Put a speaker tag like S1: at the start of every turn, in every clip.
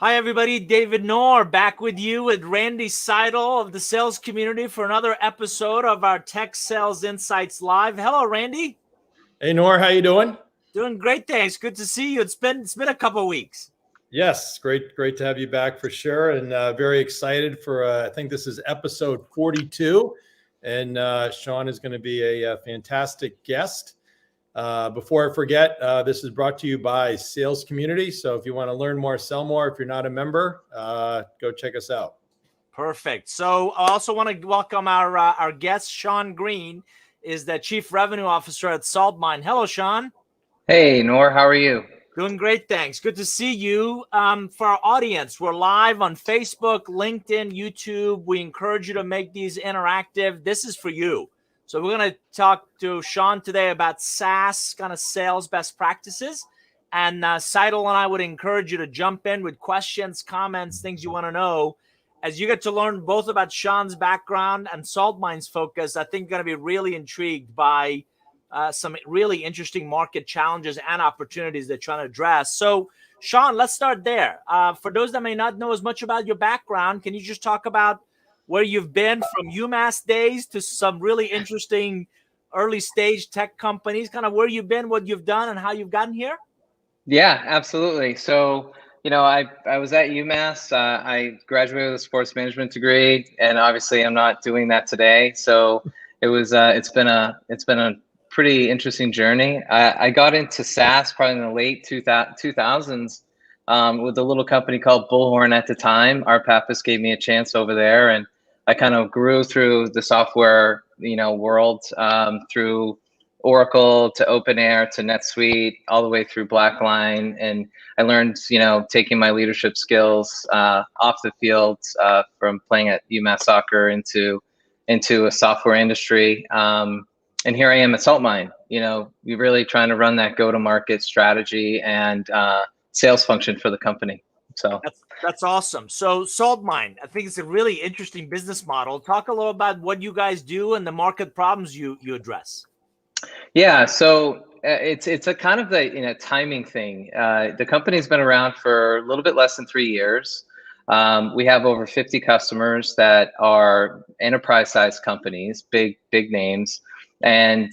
S1: Hi, everybody. David Nour back with you with Randy Seidel of the sales community for another episode of our Tech Sales Insights Live. Hello, Randy.
S2: Hey, Nour, how you doing?
S1: Doing great, thanks. Good to see you. It's been a couple of weeks.
S2: Yes, great to have you back for sure, and very excited for. I think this is episode 42, and Shawn is going to be a fantastic guest. Before I forget, this is brought to you by Sales Community. So if you want to learn more, sell more. If you're not a member, go check us out.
S1: Perfect. So I also want to welcome our guest, Shawn Green, is the Chief Revenue Officer at Saltmine. Hello, Shawn.
S3: Hey, Nour, how are you?
S1: Doing great, thanks. Good to see you. For our audience, we're live on Facebook, LinkedIn, YouTube. We encourage you to make these interactive. This is for you. So we're going to talk to Shawn today about SaaS kind of sales best practices. And Seidel and I would encourage you to jump in with questions, comments, things you want to know. As you get to learn both about Shawn's background and Saltmine's focus, I think you're going to be really intrigued by some really interesting market challenges and opportunities they're trying to address. So, Shawn, let's start there. For those that may not know as much about your background, can you just talk about where you've been from UMass days to some really interesting early stage tech companies, kind of where you've been, what you've done, and how you've gotten here?
S3: Yeah, absolutely. So, I was at UMass. I graduated with a sports management degree, and obviously I'm not doing that today. So it's been a pretty interesting journey. I got into SaaS probably in the late 2000s with a little company called Bullhorn at the time. Our Pappas gave me a chance over there, and I kind of grew through the software, world through Oracle to OpenAir to NetSuite, all the way through Blackline. And I learned, taking my leadership skills off the field from playing at UMass soccer into a software industry. And here I am at Saltmine, we're really trying to run that go-to-market strategy and sales function for the company. So
S1: that's awesome. So Saltmine, I think it's a really interesting business model. Talk a little about what you guys do and the market problems you address.
S3: Yeah, so it's a kind of the timing thing. The company's been around for a little bit less than 3 years. We have over 50 customers that are enterprise-sized companies, big names. And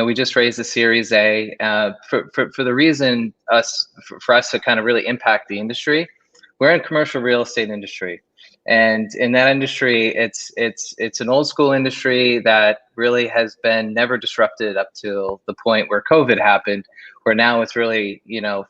S3: we just raised a Series A for the reason for us to kind of really impact the industry. We're in commercial real estate industry, and in that industry, it's an old school industry that really has been never disrupted up till the point where COVID happened, where now it's really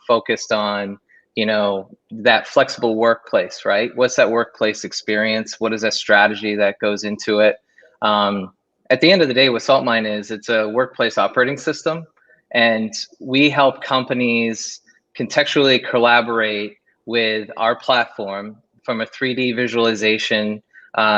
S3: focused on that flexible workplace, right? What's that workplace experience? What is that strategy that goes into it? At the end of the day, what Saltmine is, it's a workplace operating system, and we help companies contextually collaborate with our platform from a 3D visualization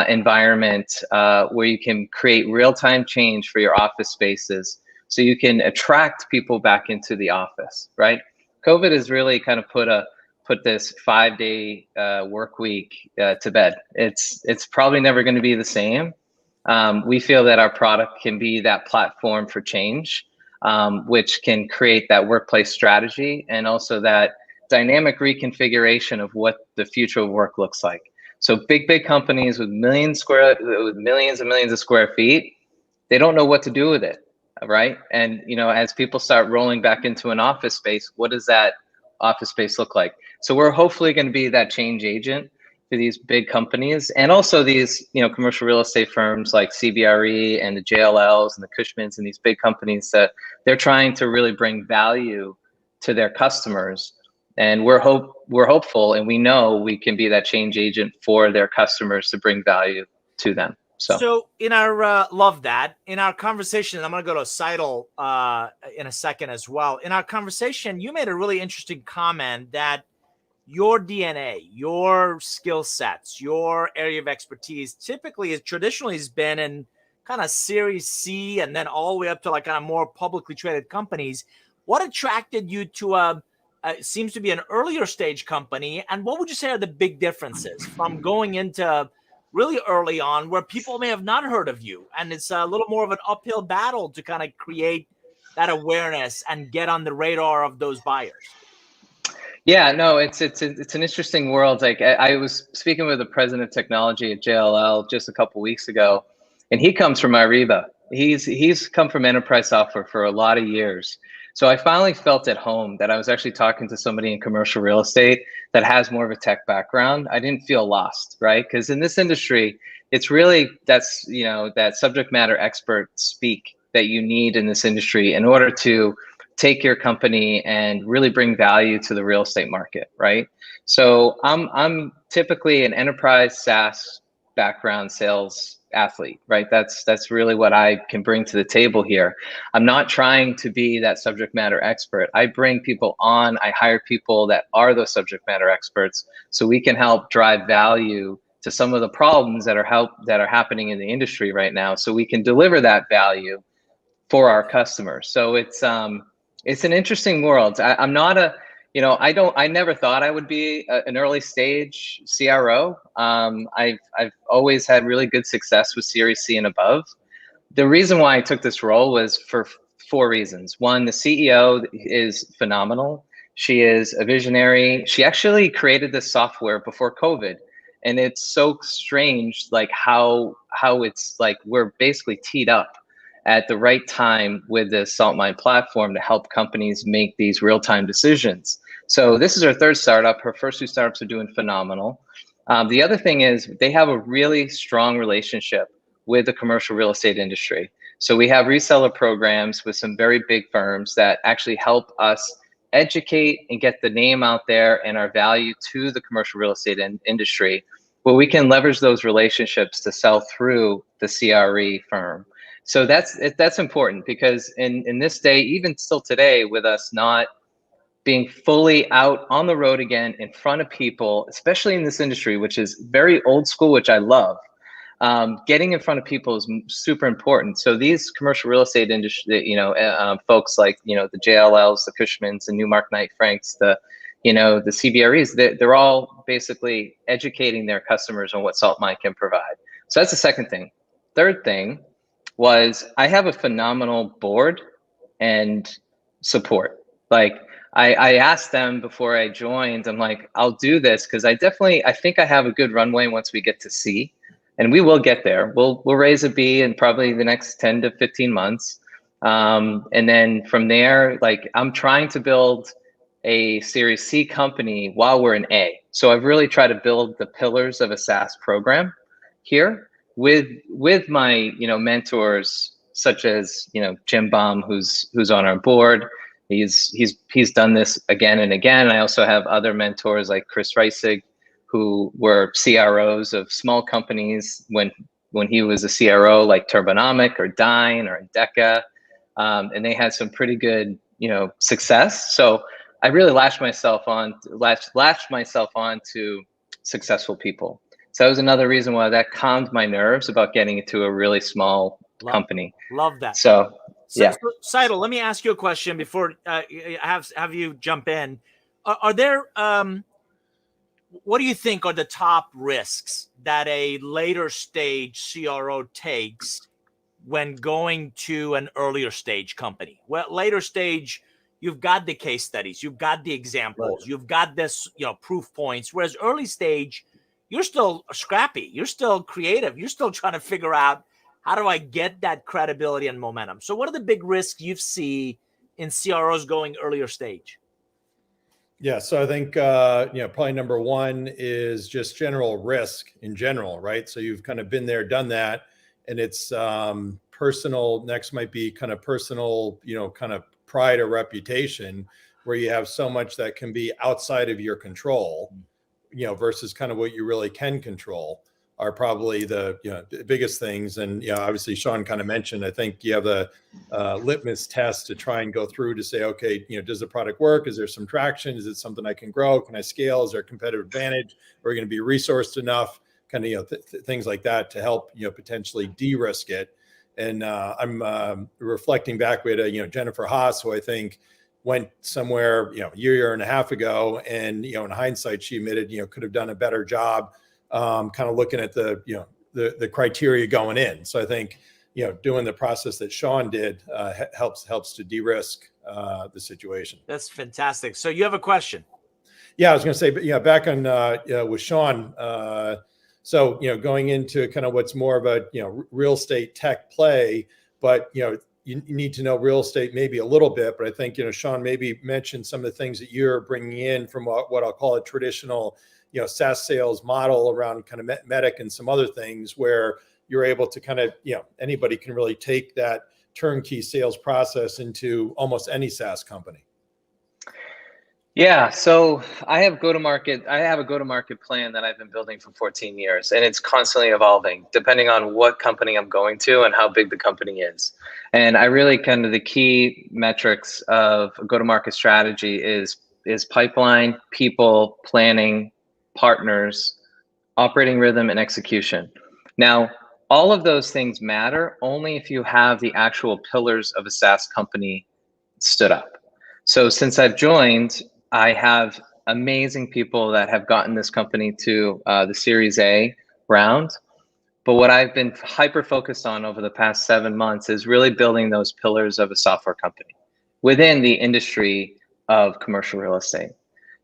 S3: environment where you can create real-time change for your office spaces, so you can attract people back into the office, right? COVID has really kind of put this 5-day work week to bed. It's probably never going to be the same. We feel that our product can be that platform for change, which can create that workplace strategy and also that dynamic reconfiguration of what the future of work looks like. So big companies with millions and millions of square feet, they don't know what to do with it, right? And as people start rolling back into an office space, what does that office space look like? So we're hopefully going to be that change agent for these big companies, and also these commercial real estate firms like CBRE and the JLLs and the Cushmans and these big companies that they're trying to really bring value to their customers. And we're hopeful, and we know we can be that change agent for their customers to bring value to them.
S1: So in our love that in our conversation, I'm going to go to Seidel in a second as well. In our conversation, you made a really interesting comment that your DNA, your skill sets, your area of expertise typically traditionally has been in kind of Series C and then all the way up to like kind of more publicly traded companies. What attracted you to seems to be an earlier stage company, and what would you say are the big differences from going into really early on where people may have not heard of you, and it's a little more of an uphill battle to kind of create that awareness and get on the radar of those buyers?
S3: Yeah, no, it's an interesting world. Like I was speaking with the president of technology at JLL just a couple weeks ago, and he comes from Ariba. He's come from enterprise software for a lot of years. So I finally felt at home that I was actually talking to somebody in commercial real estate that has more of a tech background. I didn't feel lost, right? Because in this industry, it's really that's that subject matter expert speak that you need in this industry in order to take your company and really bring value to the real estate market, right? So I'm typically an enterprise SaaS background sales athlete, right? That's really what I can bring to the table here. I'm not trying to be that subject matter expert. I bring people on, I hire people that are those subject matter experts so we can help drive value to some of the problems that are happening in the industry right now, so we can deliver that value for our customers. So it's an interesting world. I'm not a, I never thought I would be an early stage CRO. I've always had really good success with Series C and above. The reason why I took this role was for 4 reasons. One, the CEO is phenomenal. She is a visionary. She actually created this software before COVID. And it's so strange, like how it's like we're basically teed up at the right time with the Saltmine platform to help companies make these real-time decisions. So this is her 3rd startup. Her first 2 startups are doing phenomenal. The other thing is they have a really strong relationship with the commercial real estate industry. So we have reseller programs with some very big firms that actually help us educate and get the name out there and our value to the commercial real estate industry, where we can leverage those relationships to sell through the CRE firm. So that's important, because in this day, even still today, with us not being fully out on the road again in front of people, especially in this industry, which is very old school, which I love, getting in front of people is super important. So these commercial real estate industry, folks like, the JLLs, the Cushmans, the Newmark Knight Franks, the CBREs, they're all basically educating their customers on what Saltmine can provide. So that's the second thing. Third thing was I have a phenomenal board and support. Like I asked them before I joined, I'm like, I'll do this because I think I have a good runway once we get to C, and we will get there. We'll raise a B in probably the next 10 to 15 months. And then from there, like I'm trying to build a Series C company while we're in A. So I've really tried to build the pillars of a SaaS program here with my mentors, such as Jim Baum, who's on our board. He's done this again and again. I also have other mentors like Chris Reisig, who were CROs of small companies when he was a CRO, like Turbonomic or Dine or Endeca, and they had some pretty good success. So I really latched myself on to successful people. So that was another reason why that calmed my nerves about getting into a really small company.
S1: Love that.
S3: So yeah.
S1: So, Seidel, let me ask you a question before have you jump in. Are there what do you think are the top risks that a later stage CRO takes when going to an earlier stage company? Well, later stage, you've got the case studies, you've got the examples, you've got this, proof points. Whereas early stage, you're still scrappy, you're still creative, you're still trying to figure out, how do I get that credibility and momentum? So what are the big risks you see in CROs going earlier stage?
S2: Yeah, so I think probably number one is just general risk in general, right? So you've kind of been there, done that, and it's personal. Next might be kind of personal, kind of pride or reputation, where you have so much that can be outside of your control, versus kind of what you really can control, are probably the biggest things. And obviously Shawn kind of mentioned, I think you have a litmus test to try and go through to say, okay, does the product work? Is there some traction? Is it something I can grow? Can I scale? Is there a competitive advantage? Are we going to be resourced enough? Kind of things like that to help potentially de-risk it. And I'm reflecting back, we had Jennifer Haas, who I think went somewhere year and a half ago, and in hindsight she admitted could have done a better job kind of looking at the criteria going in. So I think doing the process that Shawn did helps to de-risk the situation.
S1: That's fantastic. So you have a question?
S2: Yeah, I was going to say, but back on with Shawn. So going into kind of what's more of a real estate tech play, but you need to know real estate maybe a little bit. But I think Shawn maybe mentioned some of the things that you're bringing in from what I'll call a traditional SaaS sales model around kind of Medic and some other things where you're able to kind of anybody can really take that turnkey sales process into almost any SaaS company.
S3: Yeah, so I have a go-to-market plan that I've been building for 14 years, and it's constantly evolving depending on what company I'm going to and how big the company is. And I really kind of the key metrics of a go-to-market strategy is pipeline, people, planning, partners, operating rhythm, and execution. Now, all of those things matter only if you have the actual pillars of a SaaS company stood up. So since I've joined, I have amazing people that have gotten this company to the Series A round. But what I've been hyper focused on over the past 7 months is really building those pillars of a software company within the industry of commercial real estate.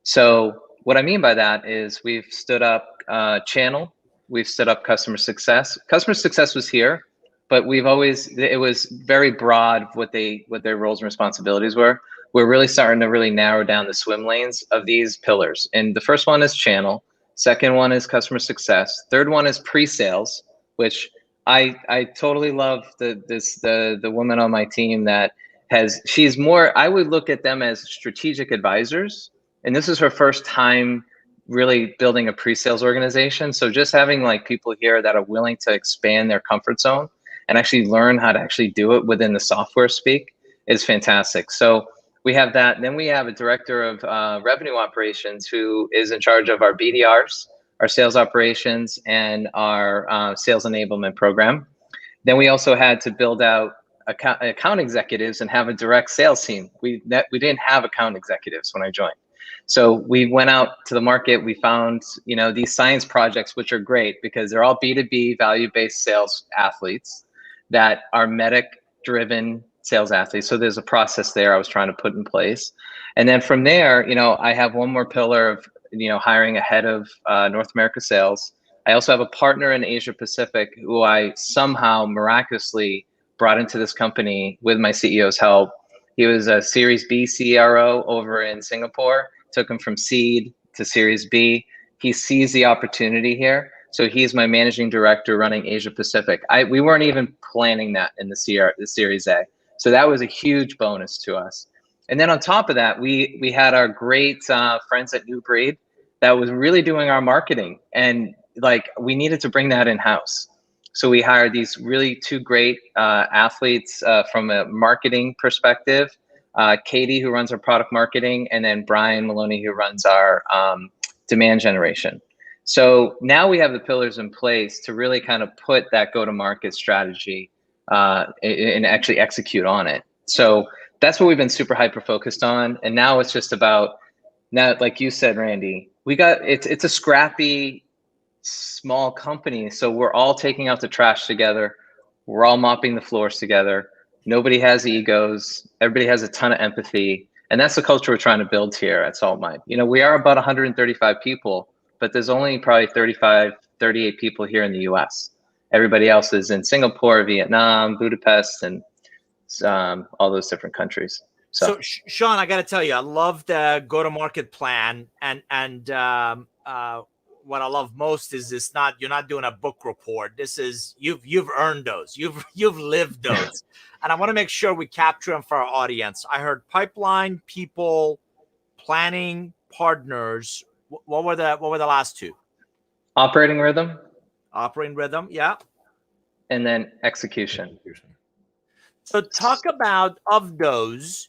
S3: So what I mean by that is we've stood up channel, we've stood up customer success. Customer success was here, but it was very broad what their roles and responsibilities were. We're really starting to really narrow down the swim lanes of these pillars. And the first one is channel. Second one is customer success. Third one is pre-sales, which I totally love the woman on my team that she's more, I would look at them as strategic advisors. And this is her first time really building a pre-sales organization. So just having like people here that are willing to expand their comfort zone and actually learn how to actually do it within the software speak is fantastic. So we have that. Then we have a director of revenue operations who is in charge of our BDRs, our sales operations, and our sales enablement program. Then we also had to build out account executives and have a direct sales team. We didn't have account executives when I joined. So we went out to the market. We found these science projects, which are great because they're all B2B value-based sales athletes that are Medic-driven sales athletes. So there's a process there I was trying to put in place. And then from there, I have one more pillar of, hiring a head of North America sales. I also have a partner in Asia Pacific who I somehow miraculously brought into this company with my CEO's help. He was a Series B CRO over in Singapore, took him from seed to Series B. He sees the opportunity here. So he's my managing director running Asia Pacific. We weren't even planning that in the Series A. So that was a huge bonus to us. And then on top of that, we had our great friends at New Breed that was really doing our marketing. And we needed to bring that in-house. So we hired these really two great athletes from a marketing perspective, Katie, who runs our product marketing, and then Brian Maloney, who runs our demand generation. So now we have the pillars in place to really kind of put that go-to-market strategy and actually execute on it. So that's what we've been super hyper focused on. And now it's just about, like you said, Randy, it's a scrappy, small company. So we're all taking out the trash together. We're all mopping the floors together. Nobody has egos. Everybody has a ton of empathy. And that's the culture we're trying to build here at Saltmine. We are about 135 people, but there's only probably 38 people here in the US. Everybody else is in Singapore, Vietnam, Budapest, and all those different countries.
S1: So Shawn, I got to tell you, I love the go-to-market plan, and what I love most is you're not doing a book report. This is you've earned those. You've lived those, and I want to make sure we capture them for our audience. I heard pipeline, people, planning, partners. What were the last two?
S3: Operating rhythm.
S1: Operating rhythm, yeah.
S3: And then execution.
S1: So talk about, of those,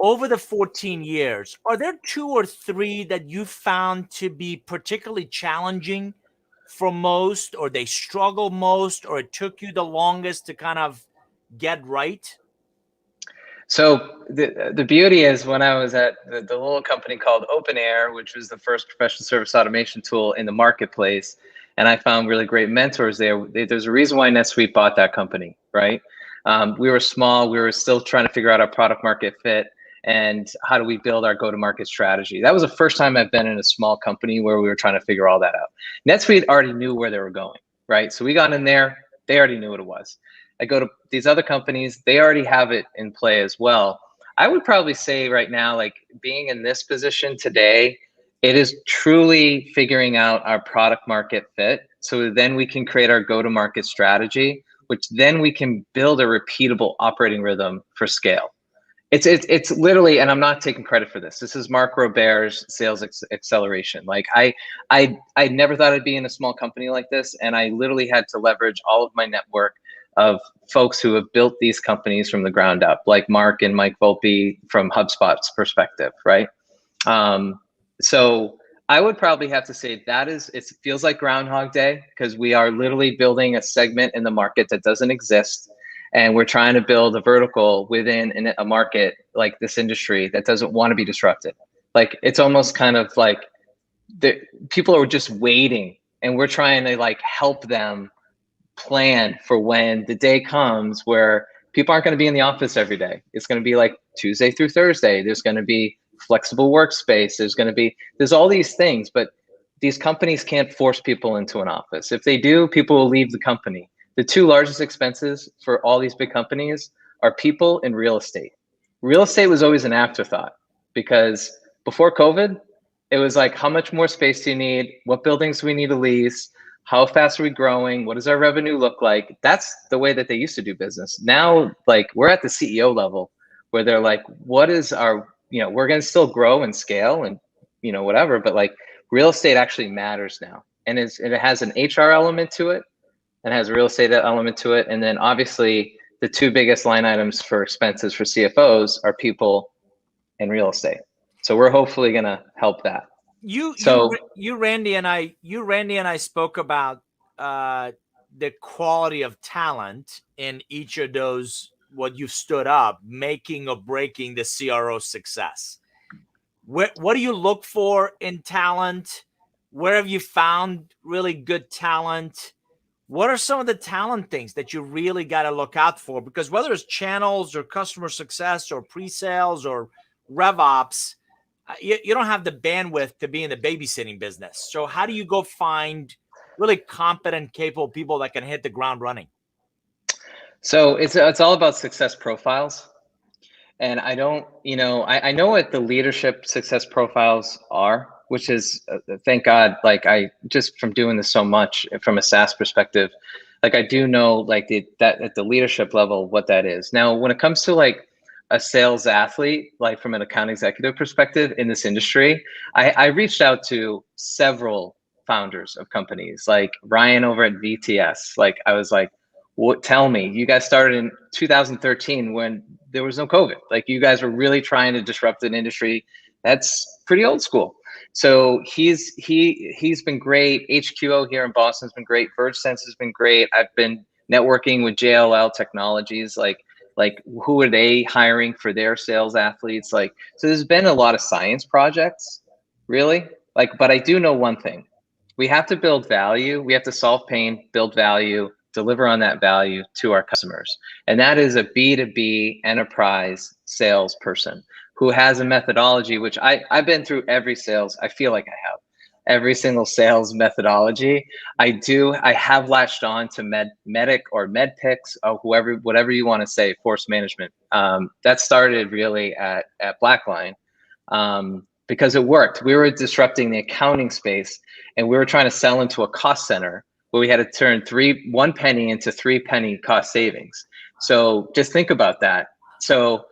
S1: over the 14 years, are there 2 or 3 that you found to be particularly challenging for most, or they struggle most, or it took you the longest to kind of get right?
S3: So the beauty is when I was at the little company called Open Air, which was the first professional service automation tool in the marketplace, and I found really great mentors there. There's a reason why NetSuite bought that company, right? We were small. We were still trying to figure out our product market fit. and how do we build our go-to-market strategy. That was the first time I've been in a small company where we were trying to figure all that out. NetSuite already knew where they were going, right? So we got in there, they already knew what it was. I go to these other companies, they already have it in play as well. I would probably say right now, like being in this position today, it is truly figuring out our product market fit. So then we can create our go-to-market strategy, which then we can build a repeatable operating rhythm for scale. It's literally, and I'm not taking credit for this. This is Mark Robert's sales acceleration. Like I never thought I'd be in a small company like this, and I literally had to leverage all of my network of folks who have built these companies from the ground up, like Mark and Mike Volpe from HubSpot's perspective, right? So I would probably have to say it feels like Groundhog Day, because we are literally building a segment in the market that doesn't exist. And we're trying to build a vertical within a market like this industry that doesn't want to be disrupted. Like it's almost kind of like people are just waiting, and we're trying to like help them plan for when the day comes where people aren't going to be in the office every day. It's going to be like Tuesday through Thursday. There's going to be flexible workspace. There's all these things, but these companies can't force people into an office. If they do, people will leave the company. The two largest expenses for all these big companies are people and real estate. Real estate was always an afterthought, because before COVID, it was like, how much more space do you need? What buildings do we need to lease? How fast are we growing? What does our revenue look like? That's the way that they used to do business. Now, like we're at the CEO level where they're like, what is our, we're going to still grow and scale and, whatever, but like real estate actually matters now. And it has an HR element to it, and has a real estate element to it. And then obviously the two biggest line items for expenses for CFOs are people and real estate. So we're hopefully going to help that.
S1: You, Randy and I spoke about the quality of talent in each of those, what you've stood up, making or breaking the CRO success. What do you look for in talent? Where have you found really good talent? What are some of the talent things that you really got to look out for? Because whether it's channels or customer success or pre-sales or RevOps, you don't have the bandwidth to be in the babysitting business. So how do you go find really competent, capable people that can hit the ground running?
S3: So it's all about success profiles. And I don't, I know what the leadership success profiles are, which is, thank God, like I just from doing this so much from a SaaS perspective, like I do know like that at the leadership level, what that is. Now, when it comes to like a sales athlete, like from an account executive perspective in this industry, I reached out to several founders of companies, like Ryan over at VTS. Like I was like, tell me, you guys started in 2013 when there was no COVID. Like you guys were really trying to disrupt an industry that's pretty old school. So he's been great. HQO here in Boston has been great. VergeSense has been great. I've been networking with JLL Technologies. Like who are they hiring for their sales athletes? Like, so there's been a lot of science projects, really. Like, but I do know one thing. We have to build value. We have to solve pain, build value, deliver on that value to our customers. And that is a B2B enterprise salesperson who has a methodology, which I've been through every sales. I feel like I have every single sales methodology. I have latched on to medic or medpics or whatever you want to say, force management. That started really at Blackline because it worked. We were disrupting the accounting space, and we were trying to sell into a cost center where we had to turn 1 penny into 3 penny cost savings. So just think about that. So,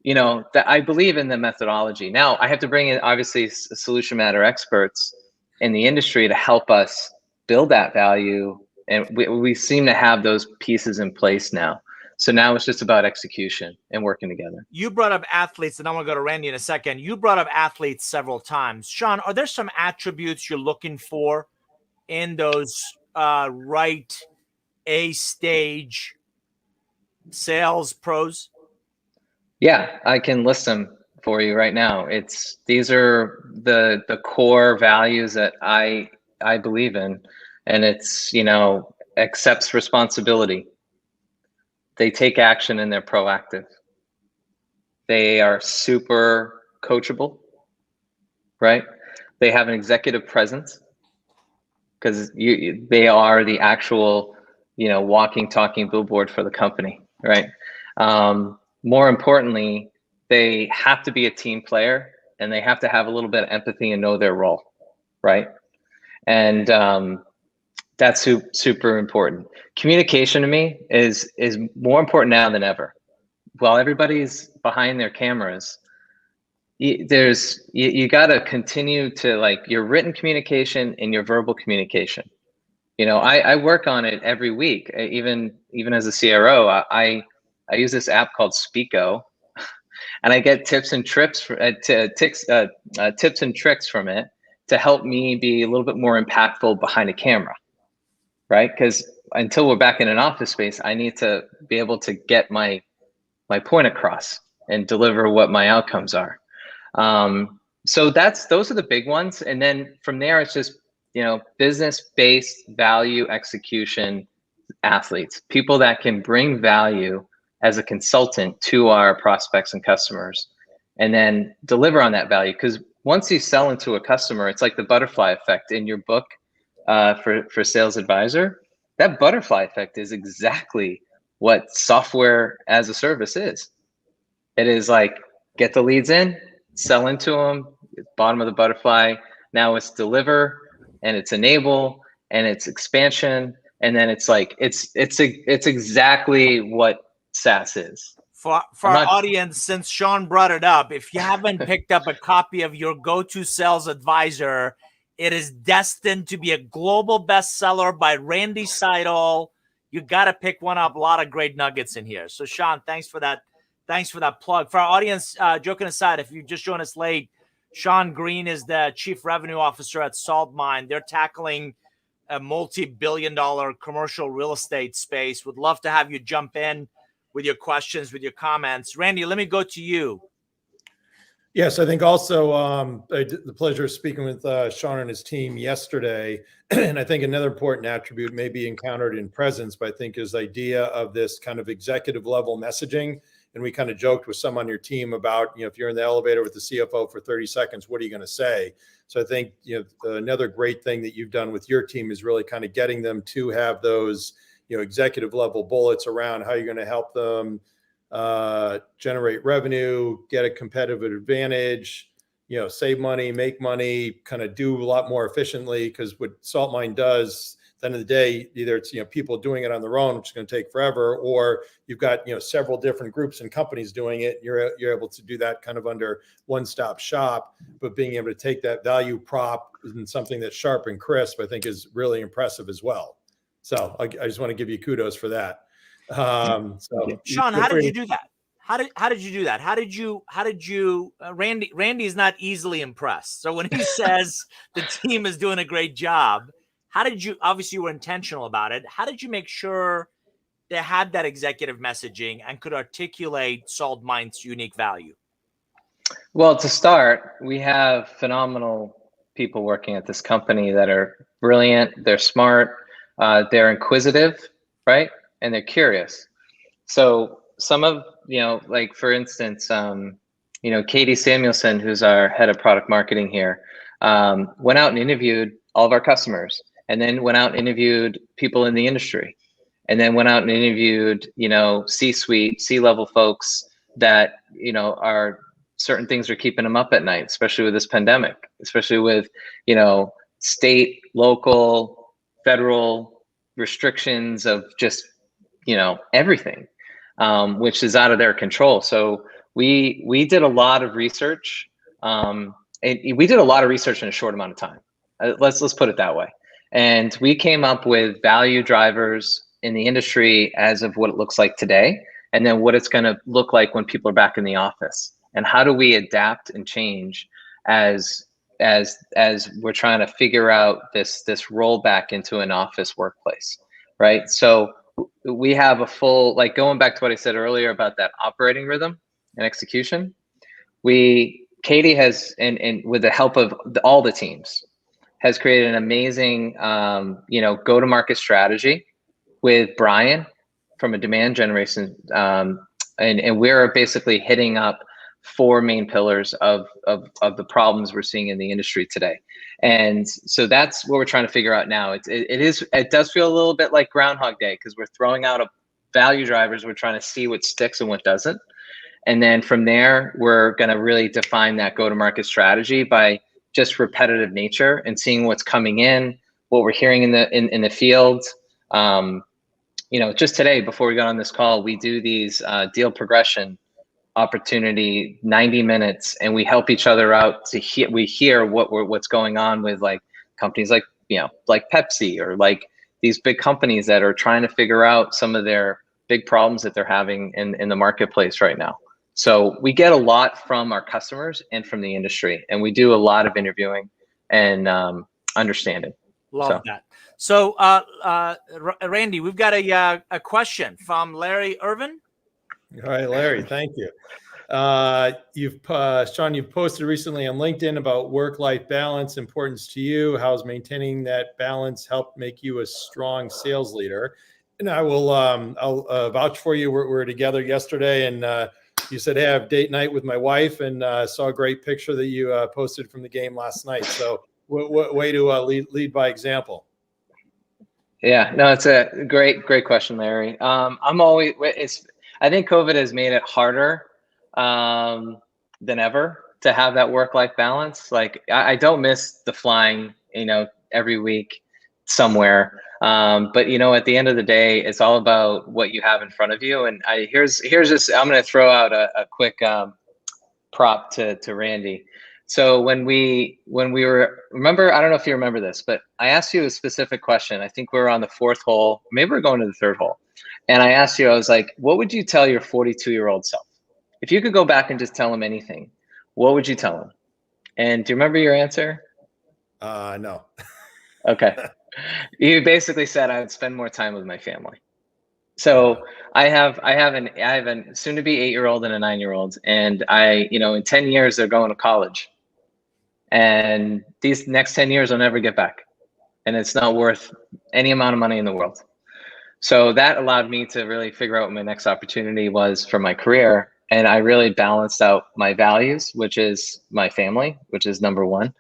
S3: that I believe in the methodology. Now I have to bring in obviously solution matter experts in the industry to help us build that value. And we seem to have those pieces in place now. So now it's just about execution and working together.
S1: You brought up athletes, and I want to go to Randy in a second. You brought up athletes several times. Shawn, are there some attributes you're looking for in those right A stage sales pros?
S3: Yeah, I can list them for you right now. These are the core values that I believe in, and it's, accepts responsibility. They take action and they're proactive. They are super coachable, right? They have an executive presence because they are the actual, walking, talking billboard for the company, right? More importantly, they have to be a team player, and they have to have a little bit of empathy and know their role, right? And that's super important. Communication to me is more important now than ever. While everybody's behind their cameras, you got to continue to, like, your written communication and your verbal communication. I work on it every week. Even as a CRO, I use this app called Speako, and I get tips and tricks tips and tricks from it to help me be a little bit more impactful behind a camera, right? Because until we're back in an office space, I need to be able to get my point across and deliver what my outcomes are. So those are the big ones. And then from there, it's just, business-based value execution athletes, people that can bring value as a consultant to our prospects and customers, and then deliver on that value. Because once you sell into a customer, it's like the butterfly effect in your book for Sales Advisor. That butterfly effect is exactly what software as a service is. It is like, get the leads in, sell into them, bottom of the butterfly. Now it's deliver, and it's enable, and it's expansion, and then it's like it's exactly what SaaS is.
S1: For our audience, since Shawn brought it up, if you haven't picked up a copy of your go-to sales advisor, it is destined to be a global bestseller by Randy Seidel. You got to pick one up. A lot of great nuggets in here. So Shawn, thanks for that. Thanks for that plug. For our audience, joking aside, if you just joined us late, Shawn Green is the Chief Revenue Officer at Saltmine. They're tackling a multi-billion-dollar commercial real estate space. Would love to have you jump in with your questions, with your comments. Randy, let me go to you.
S2: Yes, I think also I had the pleasure of speaking with Shawn and his team yesterday. And I think another important attribute may be encountered in presence, but I think his idea of this kind of executive level messaging. And we kind of joked with some on your team about, if you're in the elevator with the CFO for 30 seconds, what are you going to say? So I think, another great thing that you've done with your team is really kind of getting them to have those, executive level bullets around how you're going to help them generate revenue, get a competitive advantage, save money, make money, kind of do a lot more efficiently. Because what Saltmine does, at the end of the day, either it's, people doing it on their own, which is going to take forever, or you've got, several different groups and companies doing it. You're able to do that kind of under one-stop shop, but being able to take that value prop and something that's sharp and crisp, I think is really impressive as well. So I just want to give you kudos for that.
S1: Shawn, how did you do that? How did you do that? How did you Randy is not easily impressed. So when he says the team is doing a great job, how did you, obviously you were intentional about it. How did you make sure they had that executive messaging and could articulate Saltmine's unique value?
S3: Well, to start, we have phenomenal people working at this company that are brilliant. They're smart. They're inquisitive, right? And they're curious. So some of, like for instance, Katie Samuelson, who's our head of product marketing here, went out and interviewed all of our customers, and then went out and interviewed people in the industry, and then went out and interviewed, C-suite, C-level folks that, are certain things are keeping them up at night, especially with this pandemic, especially with, state, local, federal restrictions of just, everything, which is out of their control. So we did a lot of research. We did a lot of research in a short amount of time. Let's put it that way. And we came up with value drivers in the industry as of what it looks like today, and then what it's going to look like when people are back in the office, and how do we adapt and change as we're trying to figure out this rollback into an office workplace, right? So we have a full, like, going back to what I said earlier about that operating rhythm and execution. Katie has, and with the help of all the teams, has created an amazing, go-to-market strategy with Brian from a demand generation. And we're basically hitting up four main pillars of the problems we're seeing in the industry today. And so that's what we're trying to figure out now. It does feel a little bit like Groundhog Day, because we're throwing out value drivers. We're trying to see what sticks and what doesn't. And then from there, we're going to really define that go-to-market strategy by just repetitive nature and seeing what's coming in, what we're hearing in the field. Just today, before we got on this call, we do these deal progression opportunity 90 minutes, and we help each other out to hear what's going on with like companies like Pepsi, or like these big companies that are trying to figure out some of their big problems that they're having in the marketplace right now. So we get a lot from our customers and from the industry, and we do a lot of interviewing and understanding.
S1: Love that. So Randy, we've got a question from Larry Irvin.
S2: All right, Larry, thank you. Shawn, you've posted recently on LinkedIn about work-life balance, importance to you. How's maintaining that balance helped make you a strong sales leader? And I'll vouch for you. We're together yesterday, and you said, hey, I have date night with my wife, and saw a great picture that you posted from the game last night. So what way to lead by example?
S3: Yeah, no, it's a great question, Larry. I think COVID has made it harder than ever to have that work-life balance. Like I don't miss the flying, every week somewhere. But at the end of the day, it's all about what you have in front of you. And here's just, I'm going to throw out a quick prop to Randy. So when we were, remember, I don't know if you remember this, but I asked you a specific question. I think we were on the fourth hole, maybe we're going to the third hole. And I asked you, I was like, what would you tell your 42-year-old self? If you could go back and just tell him anything, what would you tell him? And do you remember your answer?
S2: No.
S3: Okay. You basically said I would spend more time with my family. So I have a soon to be 8-year-old and a 9-year-old, and in 10 years they're going to college, and these next 10 years I'll never get back, and it's not worth any amount of money in the world. So that allowed me to really figure out what my next opportunity was for my career. And I really balanced out my values, which is my family, which is number one.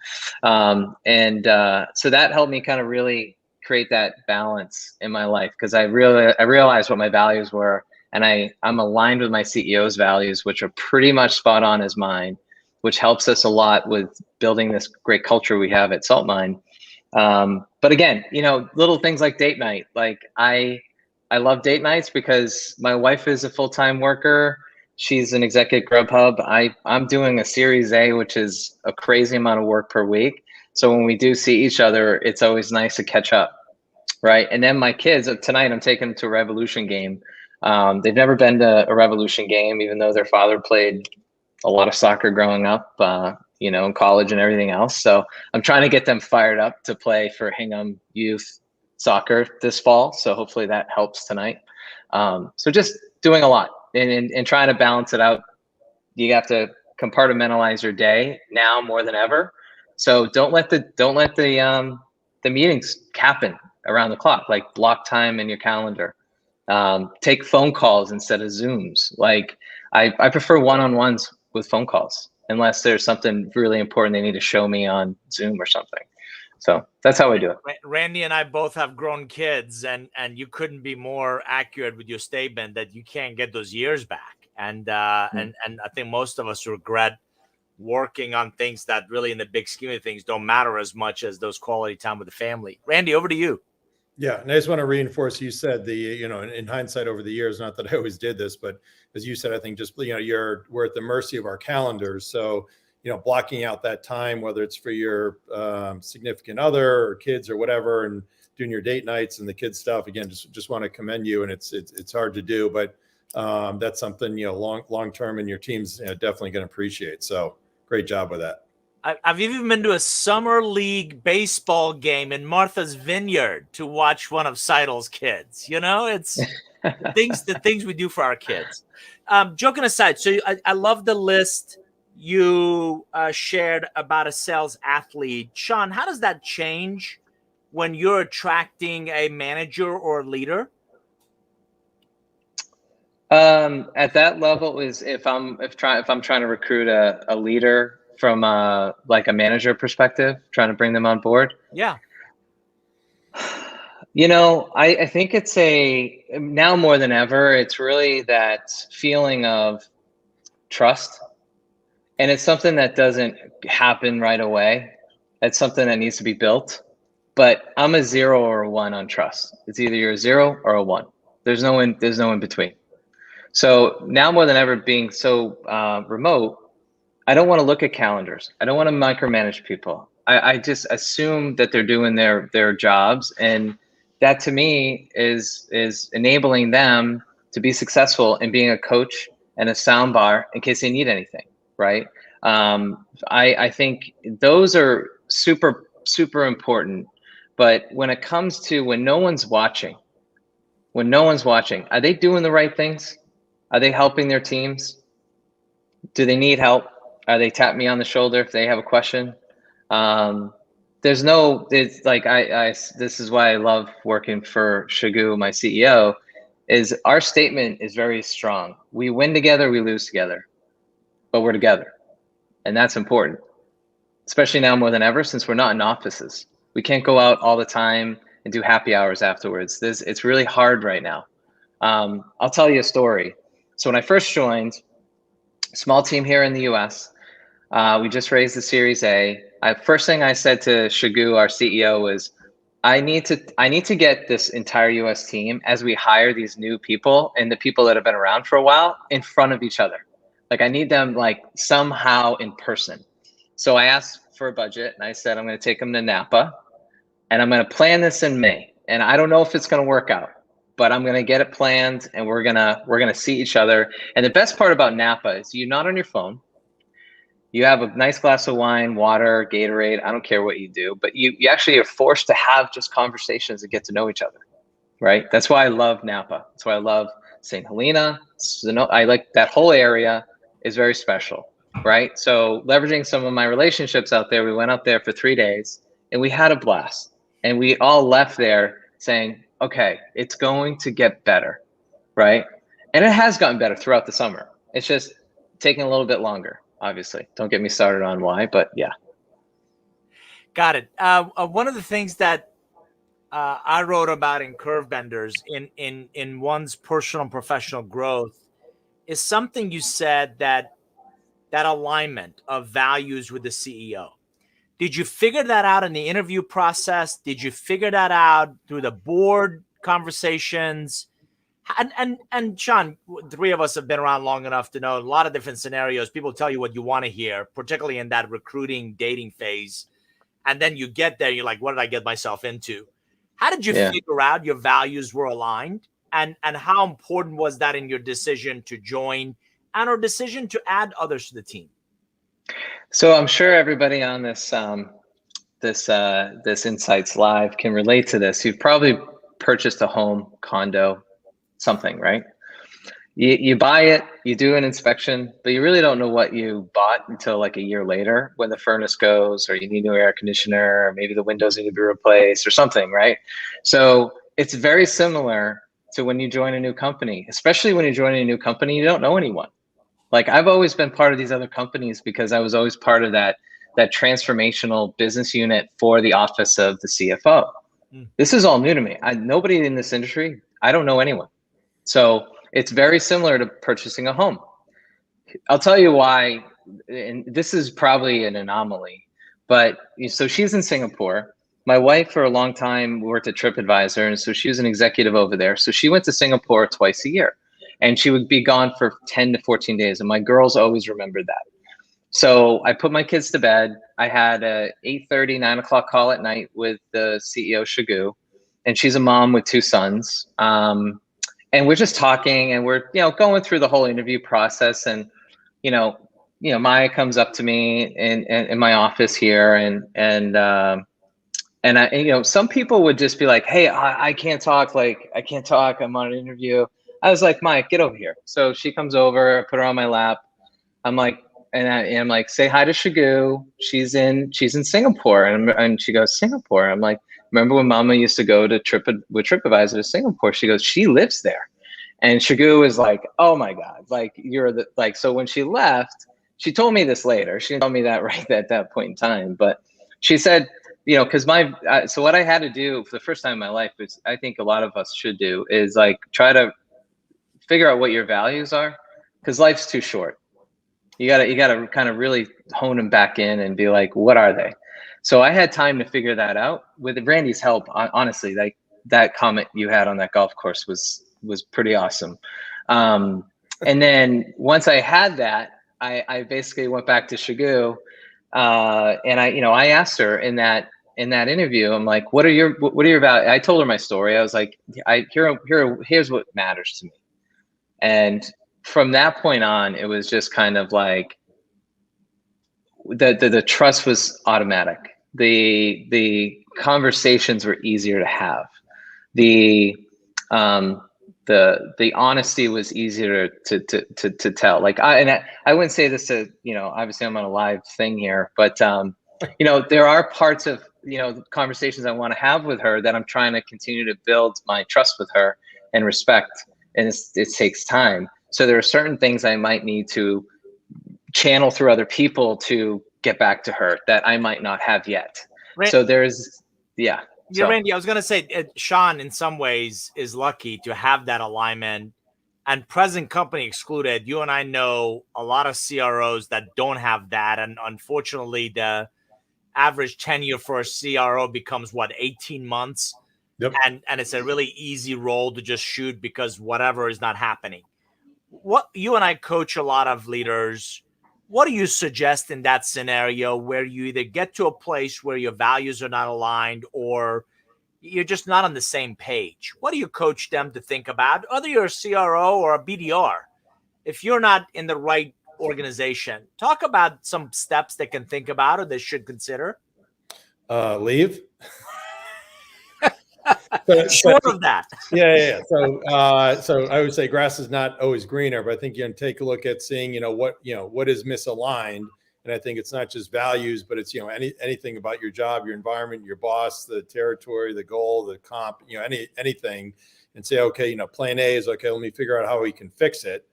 S3: So that helped me kind of really create that balance in my life, because I realized what my values were, and I'm aligned with my CEO's values, which are pretty much spot on as mine, which helps us a lot with building this great culture we have at Saltmine. But again, little things like date night. Like I love date nights because my wife is a full-time worker. She's an executive Grubhub. I'm doing a Series A, which is a crazy amount of work per week. So when we do see each other, it's always nice to catch up, right? And then my kids, tonight I'm taking them to a Revolution game. They've never been to a Revolution game, even though their father played a lot of soccer growing up, in college and everything else. So I'm trying to get them fired up to play for Hingham Youth Soccer this fall. So hopefully that helps tonight. So just doing a lot and trying to balance it out. You have to compartmentalize your day now more than ever. So don't let the meetings happen around the clock. Like block time in your calendar. Take phone calls instead of Zooms. Like I prefer one-on-ones with phone calls, unless there's something really important they need to show me on Zoom or something. So that's how I do it.
S1: Randy and I both have grown kids, and you couldn't be more accurate with your statement that you can't get those years back. And I think most of us regret working on things that really, in the big scheme of things, don't matter as much as those quality time with the family. Randy, over to you.
S2: Yeah, and I just want to reinforce, you said in hindsight over the years, not that I always did this, but as you said, I think just, we're at the mercy of our calendars. So, blocking out that time, whether it's for your significant other or kids or whatever, and doing your date nights and the kids stuff, again, just want to commend you. And it's hard to do, but that's something, long-term, and your team's definitely going to appreciate. So great job with that.
S1: I've even been to a summer league baseball game in Martha's Vineyard to watch one of Seidel's kids. It's the things we do for our kids. Joking aside, so I love the list you shared about a sales athlete. Shawn, how does that change when you're attracting a manager or a leader?
S3: At that level is if I'm trying to recruit a leader from like a manager perspective, trying to bring them on board.
S1: Yeah.
S3: I think it's now more than ever, it's really that feeling of trust. And it's something that doesn't happen right away. It's something that needs to be built. But I'm a 0 or a 1 on trust. It's either you're a 0 or a 1. There's no in between. So now more than ever, being so remote, I don't want to look at calendars. I don't want to micromanage people. I just assume that they're doing their jobs, and that to me is enabling them to be successful in being a coach and a soundbar in case they need anything, right? I think those are super important. But when it comes to when no one's watching, are they doing the right things? Are they helping their teams? Do they need help? Are they tap me on the shoulder if they have a question? It's like this is why I love working for Shagu, my CEO, is our statement is very strong. We win together, we lose together, but we're together. And that's important, especially now more than ever, since we're not in offices. We can't go out all the time and do happy hours afterwards. It's really hard right now. I'll tell you a story. So when I first joined, small team here in the US, we just raised the Series A. First thing I said to Shagu, our CEO, was, I need to get this entire US team, as we hire these new people and the people that have been around for a while, in front of each other. Like, I need them like somehow in person. So I asked for a budget, and I said, I'm going to take them to Napa, and I'm going to plan this in May. And I don't know if it's going to work out, but I'm going to get it planned, and we're going to see each other. And the best part about Napa is you're not on your phone. You have a nice glass of wine, water, Gatorade. I don't care what you do, but you actually are forced to have just conversations and get to know each other, right? That's why I love Napa. That's why I love St. Helena. I like that whole area is very special, right? So leveraging some of my relationships out there, we went out there for 3 days and we had a blast. And we all left there saying, okay, it's going to get better, right? And it has gotten better throughout the summer. It's just taking a little bit longer, obviously. Don't get me started on why, but yeah.
S1: Got it. One of the things that I wrote about in Curve Benders in one's personal and professional growth is something you said, that alignment of values with the CEO. Did you figure that out in the interview process? Did you figure that out through the board conversations? And Shawn, three of us have been around long enough to know a lot of different scenarios. People tell you what you want to hear, particularly in that recruiting, dating phase. And then you get there, you're like, what did I get myself into? How did you figure out your values were aligned? And how important was that in your decision to join and or decision to add others to the team?
S3: So I'm sure everybody on this Insights Live can relate to this. You've probably purchased a home, condo, something, right? You buy it, you do an inspection, but you really don't know what you bought until like a year later when the furnace goes, or you need new air conditioner, or maybe the windows need to be replaced or something, right? So it's very similar to when you join a new company, especially when you're joining a new company, you don't know anyone. Like, I've always been part of these other companies because I was always part of that transformational business unit for the office of the CFO. This is all new to me. Nobody in this industry, I don't know anyone. So it's very similar to purchasing a home. I'll tell you why, and this is probably an anomaly, but so she's in Singapore. My wife for a long time worked at TripAdvisor, and so she was an executive over there. So she went to Singapore twice a year. And she would be gone for 10 to 14 days. And my girls always remembered that. So I put my kids to bed. I had a 8:30, 9 o'clock call at night with the CEO, Shagu. And she's a mom with 2 sons. And we're just talking, and we're, going through the whole interview process. And, Maya comes up to me in my office here. And I, some people would just be like, hey, I can't talk. I can't talk. I'm on an interview. I was like, Mike, get over here. So she comes over, I put her on my lap. I'm like, I'm like, say hi to Shagu. She's in Singapore. And she goes, Singapore? I'm like, remember when Mama used to go to TripAdvisor to Singapore? She goes, she lives there. And Shagu was like, oh my God, like you're the, like, so when she left, she told me this later. She didn't tell me that right at that point in time, but she said, you know, cause so what I had to do for the first time in my life, is I think a lot of us should do, is like try to figure out what your values are, cause life's too short. You gotta kind of really hone them back in and be like, what are they? So I had time to figure that out with Randy's help. Honestly, like that comment you had on that golf course was pretty awesome. And then once I had that, I basically went back to Shagu, and I asked her in that interview, I'm like, what are your values? I told her my story. I was like, here's what matters to me. And from that point on, it was just kind of like the trust was automatic. The conversations were easier to have. The honesty was easier to tell. Like I wouldn't say this to, you know, obviously I'm on a live thing here, but you know, there are parts of, you know, conversations I want to have with her that I'm trying to continue to build my trust with her and respect, and it takes time. So there are certain things I might need to channel through other people to get back to her that I might not have yet. So there's, yeah.
S1: Yeah, so, Randy, I was going to say, Shawn, in some ways, is lucky to have that alignment, and present company excluded. You and I know a lot of CROs that don't have that, and unfortunately, the average tenure for a CRO becomes 18 months. Yep. And it's a really easy role to just shoot because whatever is not happening. What you and I coach a lot of leaders. What do you suggest in that scenario where you either get to a place where your values are not aligned or you're just not on the same page? What do you coach them to think about, whether you're a CRO or a BDR? If you're not in the right organization, talk about some steps they can think about or they should consider.
S2: Leave.
S1: Short of that.
S2: Yeah. So I would say grass is not always greener, but I think you can take a look at seeing, what is misaligned. And I think it's not just values, but it's, anything about your job, your environment, your boss, the territory, the goal, the comp, anything, and say, okay, plan A is okay. Let me figure out how we can fix it.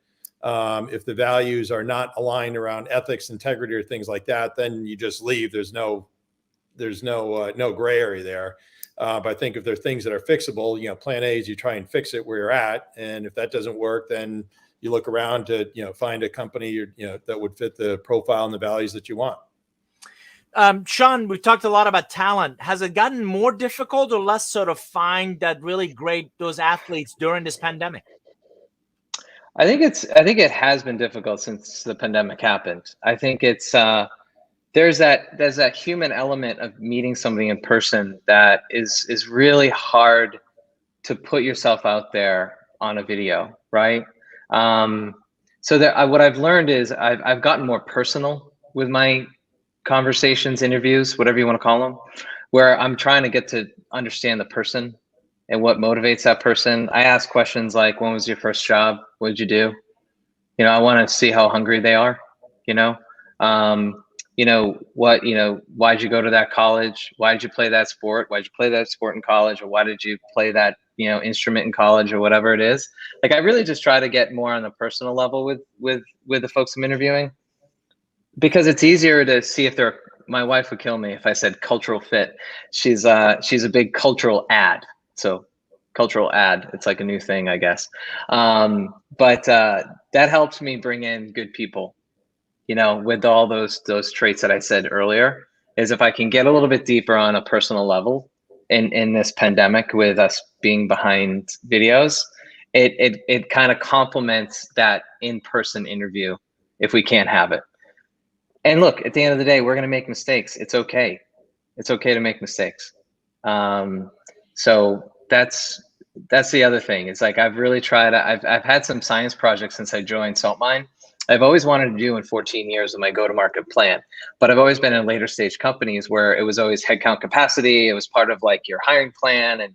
S2: If the values are not aligned around ethics, integrity, or things like that, then you just leave. There's no gray area there. But I think if there are things that are fixable, plan A is you try and fix it where you're at. And if that doesn't work, then you look around to, find a company, that would fit the profile and the values that you want.
S1: Shawn, we've talked a lot about talent. Has it gotten more difficult or less so to find that really great, those athletes during this pandemic?
S3: I think it has been difficult since the pandemic happened. I think it's, there's that human element of meeting somebody in person that is really hard to put yourself out there on a video, right? So what I've learned is I've gotten more personal with my conversations, interviews, whatever you want to call them, where I'm trying to get to understand the person and what motivates that person. I ask questions like, when was your first job? What did you do? I want to see how hungry they are, why'd you go to that college? Why did you play that sport? Why'd you play that sport in college? Or why did you play that, instrument in college or whatever it is? Like, I really just try to get more on the personal level with the folks I'm interviewing, because it's easier to see if my wife would kill me if I said cultural fit. She's a big cultural ad. So cultural ad, it's like a new thing, I guess. But that helps me bring in good people. With all those traits that I said earlier, is if I can get a little bit deeper on a personal level in this pandemic with us being behind videos, it kind of complements that in-person interview if we can't have it. And look, at the end of the day, we're going to make mistakes. It's okay. It's okay to make mistakes. So that's the other thing. It's like, I've really tried, I've had some science projects since I joined Saltmine. I've always wanted to do in 14 years of my go-to-market plan, but I've always been in later stage companies where it was always headcount capacity. It was part of like your hiring plan and,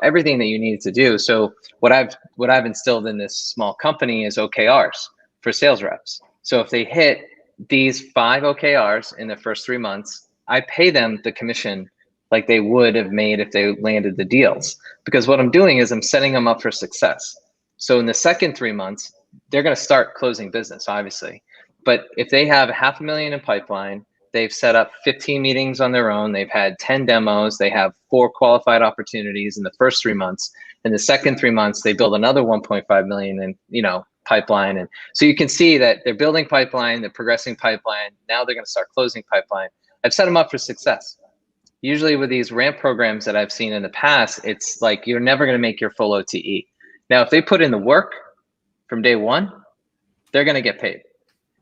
S3: everything that you needed to do. So what I've instilled in this small company is OKRs for sales reps. So if they hit these 5 OKRs in the first 3 months, I pay them the commission like they would have made if they landed the deals. Because what I'm doing is I'm setting them up for success. So in the second 3 months, they're going to start closing business, obviously. But if they have $500,000 in pipeline, they've set up 15 meetings on their own, they've had 10 demos, they have 4 qualified opportunities in the first 3 months. In the second 3 months, they build another 1.5 million in pipeline. And so you can see that they're building pipeline, they're progressing pipeline. Now they're going to start closing pipeline. I've set them up for success. Usually with these ramp programs that I've seen in the past, it's like you're never going to make your full OTE. Now, if they put in the work from day one, they're going to get paid.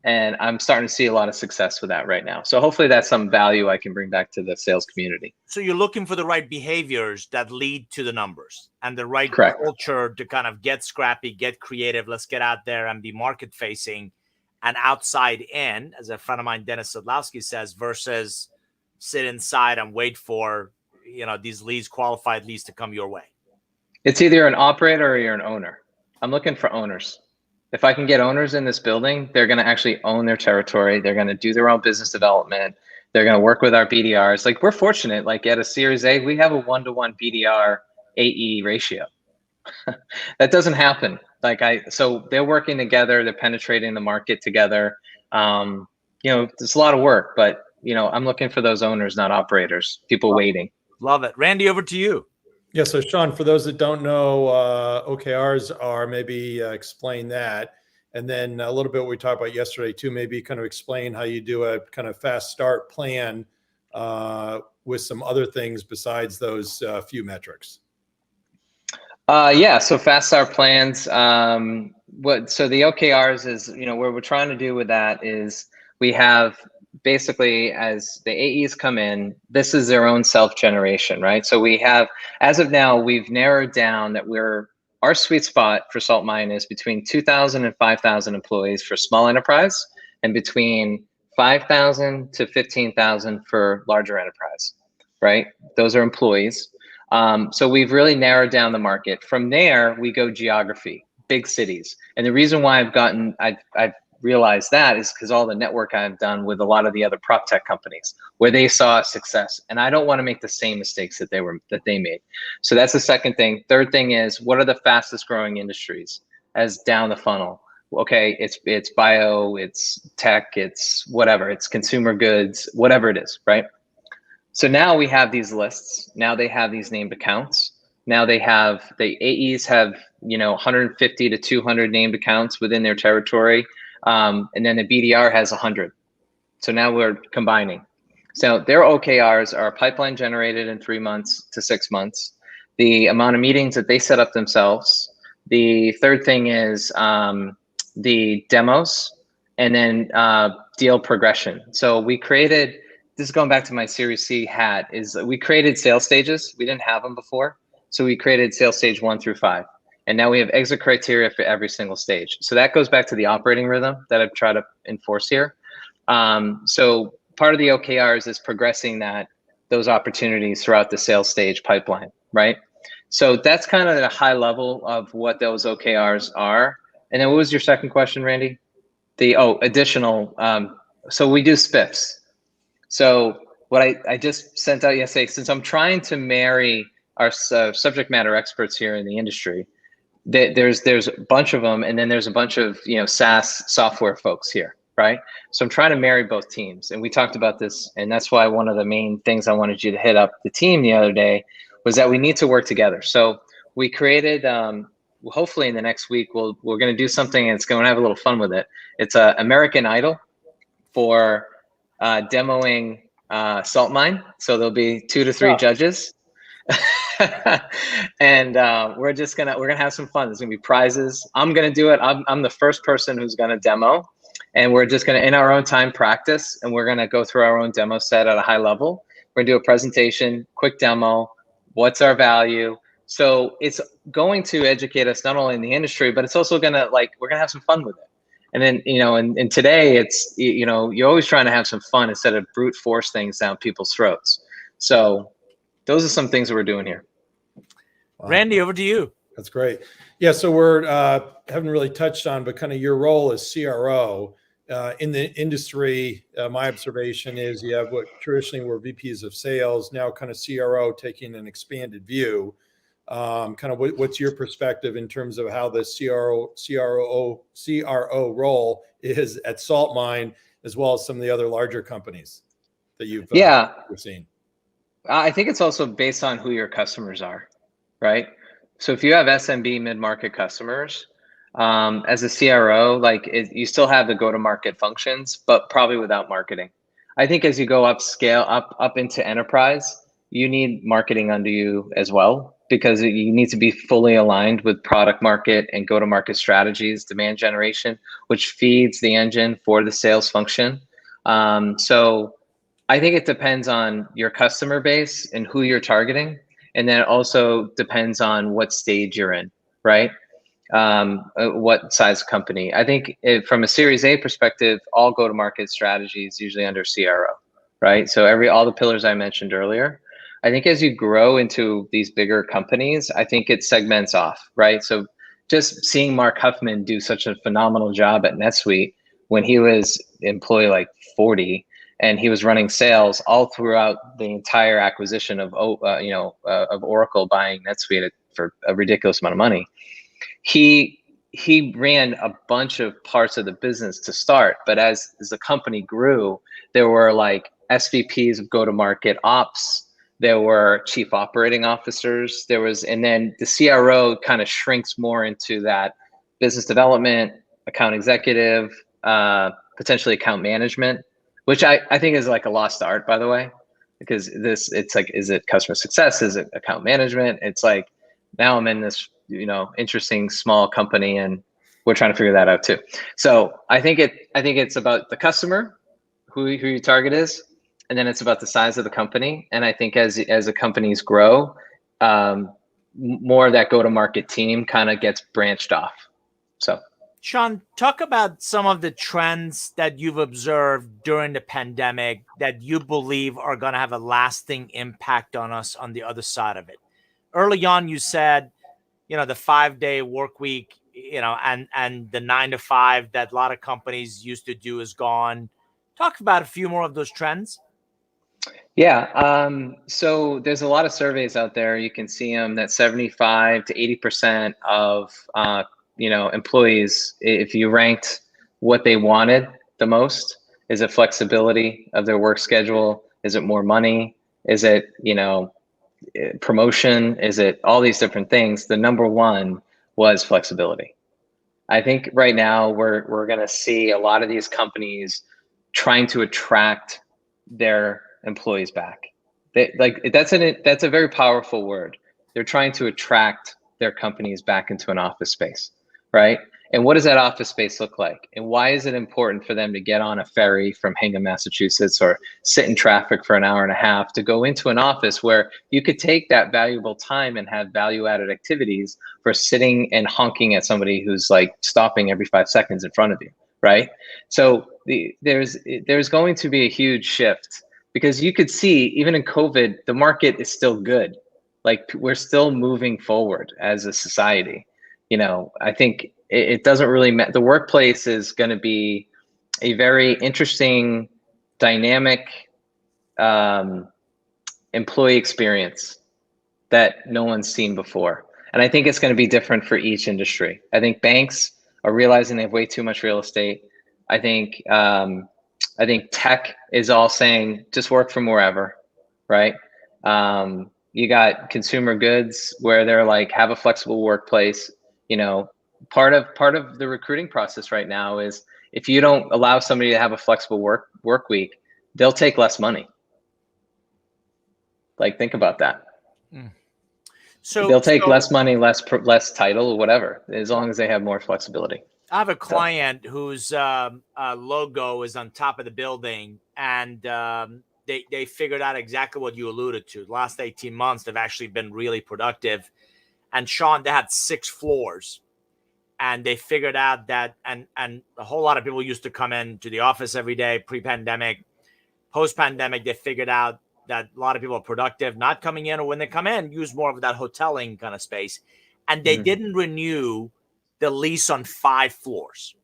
S3: And I'm starting to see a lot of success with that right now. So hopefully that's some value I can bring back to the sales community.
S1: So you're looking for the right behaviors that lead to the numbers and the right
S3: Correct.
S1: culture to kind of get scrappy, get creative. Let's get out there and be market facing and outside in, as a friend of mine, Dennis Sadlowski, says, versus sit inside and wait for, these leads, qualified leads, to come your way.
S3: It's either an operator or you're an owner. I'm looking for owners. If I can get owners in this building, they're going to actually own their territory. They're going to do their own business development. They're going to work with our BDRs. Like, we're fortunate, like at a Series A, we have a 1-to-1 BDR AE ratio. That doesn't happen. So they're working together. They're penetrating the market together. It's a lot of work, but I'm looking for those owners, not operators, people waiting.
S1: Love it. Randy, over to you.
S2: Yeah. So Shawn, for those that don't know, OKRs are, maybe explain that. And then a little bit what we talked about yesterday too, maybe kind of explain how you do a kind of fast start plan with some other things besides those few metrics.
S3: So fast start plans. So the OKRs is, what we're trying to do with that is we have basically, as the AEs come in, this is their own self-generation, right? So we have, as of now, we've narrowed down that our sweet spot for Saltmine is between 2,000 and 5,000 employees for small enterprise, and between 5,000 to 15,000 for larger enterprise, right? Those are employees. So we've really narrowed down the market. From there, we go geography, big cities. And the reason why I've realized that is because all the network I've done with a lot of the other prop tech companies where they saw success, and I don't want to make the same mistakes that they made. So that's the second thing. Third thing is, what are the fastest growing industries as down the funnel? Okay, it's bio, it's tech, it's whatever, it's consumer goods, whatever it is, right? So now we have these lists. Now they have these named accounts. Now the AEs have 150 to 200 named accounts within their territory. And then the BDR has 100. So now we're combining. So their OKRs are pipeline generated in 3 months to 6 months, the amount of meetings that they set up themselves. The third thing is the demos, and then deal progression. So we created, this is going back to my Series C hat, is we created sales stages. We didn't have them before. So we created sales stage 1 through 5. And now we have exit criteria for every single stage. So that goes back to the operating rhythm that I've tried to enforce here. So part of the OKRs is progressing those opportunities throughout the sales stage pipeline, right? So that's kind of the high level of what those OKRs are. And then what was your second question, Randy? Additional. So we do spiffs. So what I just sent out yesterday, since I'm trying to marry our subject matter experts here in the industry, there's a bunch of them, and then there's a bunch of SaaS software folks here, right? So I'm trying to marry both teams, and we talked about this, and that's why one of the main things I wanted you to hit up the team the other day was that we need to work together. So we created, hopefully in the next week, we're going to do something, and it's going to have a little fun with it. It's a American Idol for demoing Saltmine. So there'll be 2 to 3 judges. And we're gonna have some fun. There's gonna be prizes. I'm gonna do it. I'm the first person who's gonna demo, and we're just gonna, in our own time, practice, and we're gonna go through our own demo set at a high level. We're gonna do a presentation, quick demo, what's our value. So it's going to educate us not only in the industry, but it's also gonna, we're gonna have some fun with it. And then, and today it's, you're always trying to have some fun instead of brute force things down people's throats. So those are some things that we're doing here.
S2: Wow.
S1: Randy, over to you.
S2: That's great. Yeah. So we're haven't really touched on, but kind of your role as CRO in the industry. My observation is you have what traditionally were VPs of sales, now kind of CRO taking an expanded view. kind of what's your perspective in terms of how the CRO role is at Saltmine, as well as some of the other larger companies that you've seen?
S3: I think it's also based on who your customers are, right? So if you have SMB mid-market customers, as a CRO, you still have the go-to-market functions, but probably without marketing. I think as you go up into enterprise, you need marketing under you as well, because you need to be fully aligned with product market and go-to-market strategies, demand generation, which feeds the engine for the sales function. So I think it depends on your customer base and who you're targeting. And then it also depends on what stage you're in, right? What size company. I think from a Series A perspective, all go-to-market strategies usually under CRO, right? So all the pillars I mentioned earlier. I think as you grow into these bigger companies, I think it segments off, right? So just seeing Mark Huffman do such a phenomenal job at NetSuite when he was employee 40, and he was running sales all throughout the entire acquisition of Oracle buying NetSuite for a ridiculous amount of money. He ran a bunch of parts of the business to start, but as the company grew, there were SVPs of go-to-market ops, there were chief operating officers, and then the CRO kind of shrinks more into that business development, account executive, potentially account management, which I think is a lost art, by the way, because is it customer success? Is it account management? It's now I'm in this, interesting small company, and we're trying to figure that out too. So I think it's about the customer, who your target is, and then it's about the size of the company. And I think as the companies grow, more of that go-to-market team kind of gets branched off. So
S1: Shawn, talk about some of the trends that you've observed during the pandemic that you believe are going to have a lasting impact on us on the other side of it. Early on, you said, the 5-day work week, and the 9 to 5 that a lot of companies used to do is gone. Talk about a few more of those trends.
S3: Yeah. So there's a lot of surveys out there. You can see them that 75 to 80% of employees, if you ranked what they wanted the most, is it flexibility of their work schedule? Is it more money? Is it, promotion? Is it all these different things? The number one was flexibility. I think right now we're going to see a lot of these companies trying to attract their employees back. That's a very powerful word. They're trying to attract their companies back into an office space, right? And what does that office space look like? And why is it important for them to get on a ferry from Hingham, Massachusetts, or sit in traffic for an hour and a half to go into an office where you could take that valuable time and have value-added activities for sitting and honking at somebody who's stopping every 5 seconds in front of you, right? So there's going to be a huge shift, because you could see even in COVID, the market is still good. We're still moving forward as a society. I think it doesn't really matter. The workplace is going to be a very interesting, dynamic employee experience that no one's seen before. And I think it's going to be different for each industry. I think banks are realizing they have way too much real estate. I think tech is all saying just work from wherever, right? You got consumer goods where they're have a flexible workplace. Part of the recruiting process right now is if you don't allow somebody to have a flexible work week, they'll take less money. Think about that. So they'll take less money, less title, or whatever, as long as they have more flexibility.
S1: I have a client whose logo is on top of the building, and they figured out exactly what you alluded to. The last 18 months, they've actually been really productive. And Shawn, they had 6 floors, and they figured out that, and a whole lot of people used to come into the office every day pre-pandemic. Post-pandemic, they figured out that a lot of people are productive, not coming in, or when they come in, use more of that hoteling kind of space. And they didn't renew the lease on 5 floors.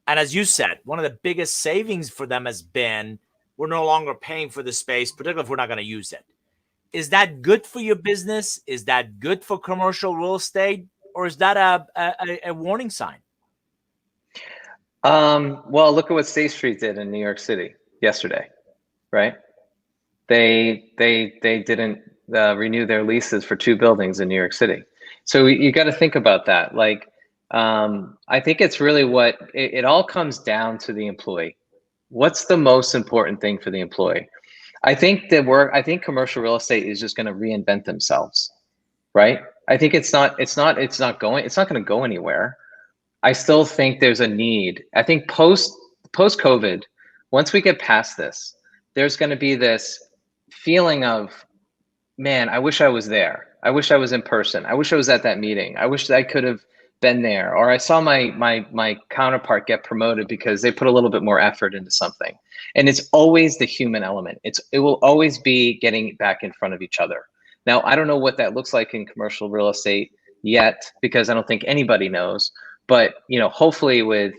S1: And as you said, one of the biggest savings for them has been we're no longer paying for the space, particularly if we're not going to use it. Is that good for your business? Is that good for commercial real estate? Or is that a warning sign?
S3: Well, look at what State Street did in New York City yesterday, right? They didn't renew their leases for 2 buildings in New York City. So you got to think about that. Like, I think it's really what it all comes down to the employee. What's the most important thing for the employee? I think commercial real estate is just going to reinvent themselves, right? I think it's not going to go anywhere. I still think there's a need. I think post COVID, once we get past this, there's going to be this feeling of, man, I wish I was there. I wish I was in person. I wish I was at that meeting. I wish that I could have been there, or I saw my counterpart get promoted because they put a little bit more effort into something. And it's always the human element. It will always be getting back in front of each other. Now, I don't know what that looks like in commercial real estate yet, because I don't think anybody knows. But hopefully with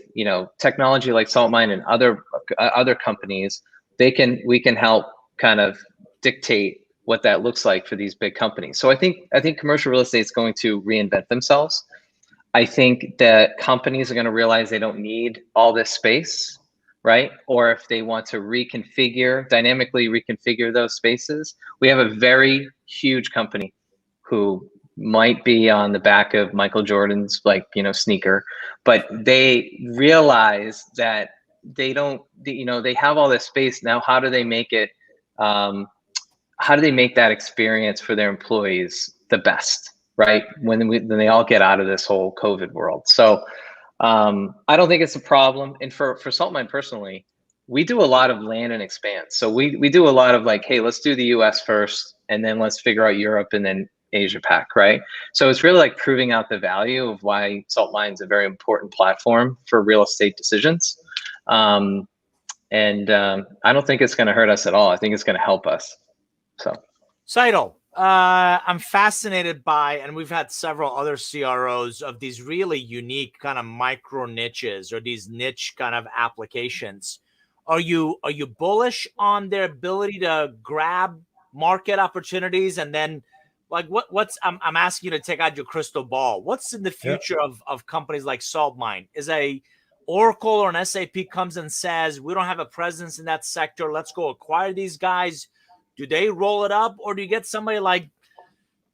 S3: technology like Saltmine and other companies, we can help kind of dictate what that looks like for these big companies. So I think commercial real estate is going to reinvent themselves. I think that companies are going to realize they don't need all this space, right? Or if they want to dynamically reconfigure those spaces. We have a very huge company who might be on the back of Michael Jordan's sneaker, but they realize that they don't, they have all this space now. How do they make it? How do they make that experience for their employees the best, right? When they all get out of this whole COVID world. So I don't think it's a problem. And for Saltmine personally, we do a lot of land and expand. So we do a lot of hey, let's do the US first, and then let's figure out Europe, and then Asia Pac, right? So it's really proving out the value of why Saltmine is a very important platform for real estate decisions. I don't think it's going to hurt us at all. I think it's going to help us. So,
S1: Seidel, I'm fascinated by, and we've had several other CROs of these really unique kind of micro niches or these niche kind of applications. Are you bullish on their ability to grab market opportunities? And then I'm asking you to take out your crystal ball. What's in the future of companies like Saltmine? Is a Oracle or an SAP comes and says, we don't have a presence in that sector, let's go acquire these guys. Do they roll it up, or do you get somebody like,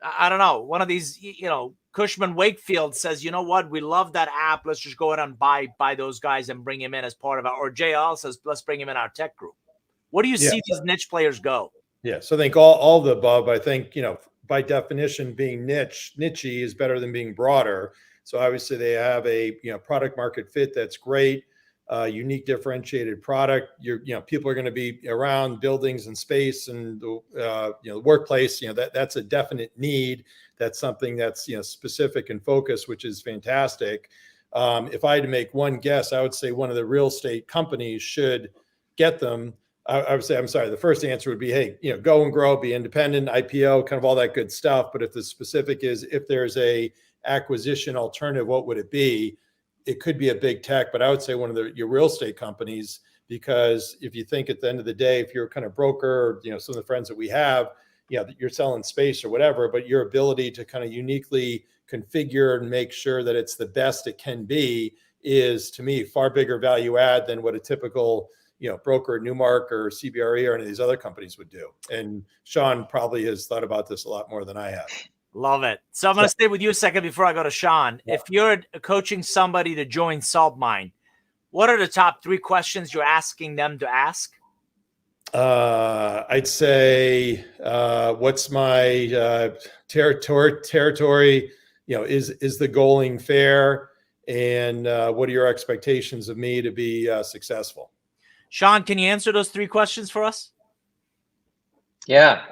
S1: I don't know, one of these, Cushman Wakefield says, you know what, we love that app, let's just go ahead and buy those guys and bring him in as part of our, or JL says, let's bring him in our tech group. Where do you see these niche players go?
S2: Yeah, so I think all the above. I think, by definition, being niche-y is better than being broader. So obviously they have a product market fit that's great, unique differentiated product. People are going to be around buildings and space and the workplace. That's a definite need. That's something that's specific and focused, which is fantastic. If I had to make one guess, I would say one of the real estate companies should get them. I would say, I'm sorry, the first answer would be, hey, go and grow, be independent, IPO, kind of all that good stuff. But if the specific is, if there's a acquisition alternative, what would it be? It could be a big tech, but I would say one of your real estate companies, because if you think at the end of the day, if you're kind of broker, or, some of the friends that we have, you're selling space or whatever, but your ability to kind of uniquely configure and make sure that it's the best it can be is, to me, far bigger value add than what a typical broker, Newmark or CBRE or any of these other companies would do. And Shawn probably has thought about this a lot more than I have.
S1: Love it. So I'm going to stay with you a second before I go to Shawn. Yeah. If you're coaching somebody to join Saltmine, what are the top 3 questions you're asking them to ask?
S2: I'd say, what's my territory? Is the goaling fair? And what are your expectations of me to be successful?
S1: Shawn, can you answer those 3 questions for us?
S3: Yeah.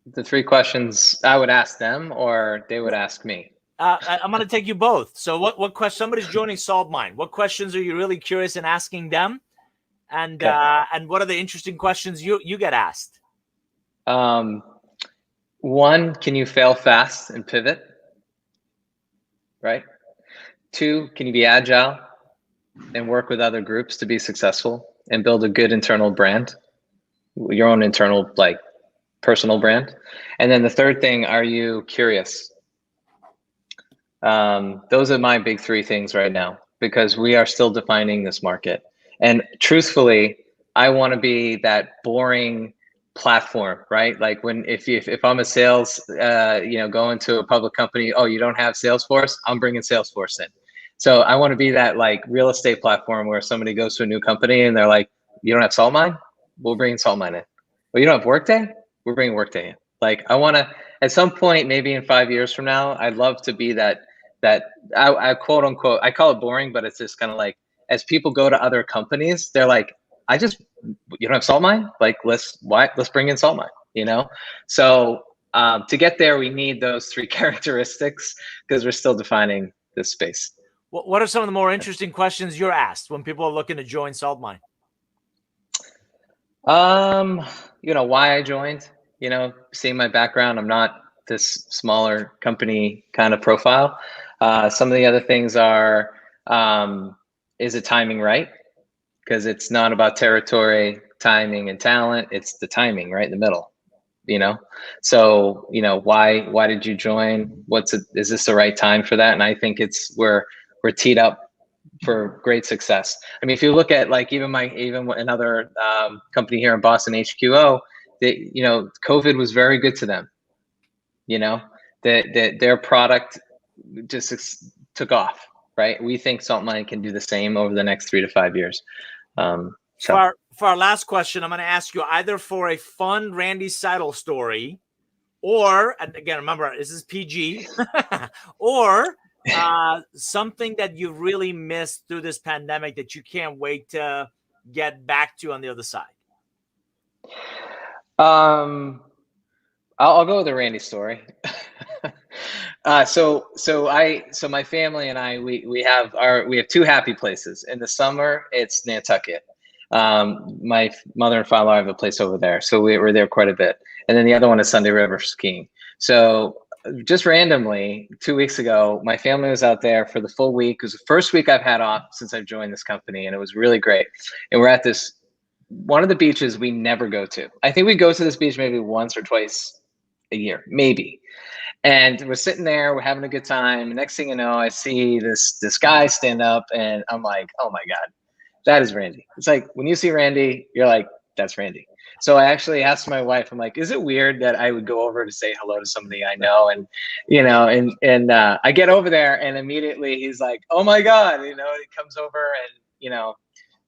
S3: The 3 questions I would ask them, or they would ask me.
S1: I'm going to take you both. So what question, somebody's joining Saltmine, what questions are you really curious in asking them? And what are the interesting questions you get asked?
S3: 1, can you fail fast and pivot? Right. 2, can you be agile and work with other groups to be successful and build a good internal brand, your own internal personal brand. And then the third thing, are you curious? Those are my big three things right now, because we are still defining this market. And truthfully, I want to be that boring platform, right? Like if I'm a sales, going to a public company, oh, you don't have Salesforce? I'm bringing Salesforce in. So I want to be that like real estate platform where somebody goes to a new company and they're like, you don't have Saltmine? We'll bring Saltmine in. Well, you don't have Workday? We're bringing Workday in. Like I want to, at some point, maybe in 5 years from now, I'd love to be that I quote unquote, I call it boring, but it's just kind of like, as people go to other companies, they're like, you don't have Saltmine? Like, let's bring in Saltmine, So to get there, we need those three characteristics because we're still defining this space.
S1: What are some of the more interesting questions you're asked when people are looking to join Saltmine?
S3: Why I joined, seeing my background, I'm not this smaller company kind of profile. Some of the other things are, is the timing right? Because it's not about territory, timing, and talent. It's the timing right in the middle, So, why did you join? Is this the right time for that? And I think we're teed up for great success. I mean, if you look at like even another company here in Boston, HQO, COVID was very good to them. Their product just took off, right? We think Saltmine can do the same over the next 3 to 5 years.
S1: For our last question, I'm going to ask you either for a fun Randy Seidel story, or, and again, remember, this is PG, or something that you really missed through this pandemic that you can't wait to get back to on the other side.
S3: I'll go with the Randy story. So my family and I, we have 2 happy places. In the summer, it's Nantucket. My mother and father have a place over there, so we're there quite a bit. And then the other one is Sunday River skiing. So just randomly, 2 weeks ago, my family was out there for the full week. It was the first week I've had off since I've joined this company, and it was really great. And we're at one of the beaches we never go to. I think we go to this beach maybe once or twice a year, maybe. And we're sitting there, we're having a good time. Next thing you know, I see this guy stand up, and I'm like, oh my God, that is Randy. It's like when you see Randy, you're like, that's Randy. So I actually asked my wife, I'm like, is it weird that I would go over to say hello to somebody I know? And, I get over there and immediately he's like, oh my God, he comes over and,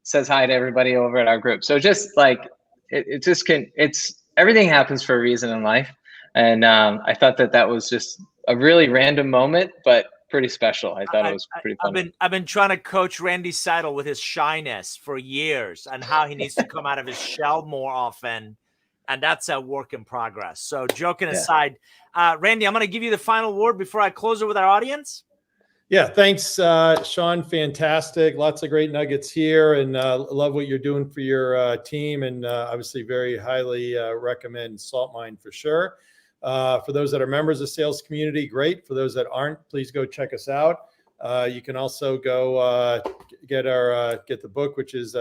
S3: says hi to everybody over at our group. So just like, everything happens for a reason in life. And I thought that was just a really random moment, but pretty special. I thought it was pretty fun.
S1: I've been trying to coach Randy Seidel with his shyness for years and how he needs to come out of his shell more often. And that's a work in progress. So joking aside, Randy, I'm going to give you the final word before I close it with our audience.
S2: Yeah, thanks, Shawn. Fantastic. Lots of great nuggets here, and love what you're doing for your team, and obviously very highly recommend Saltmine for sure. For those that are members of Sales Community, great. For those that aren't, please go check us out. You can also go get the book, which has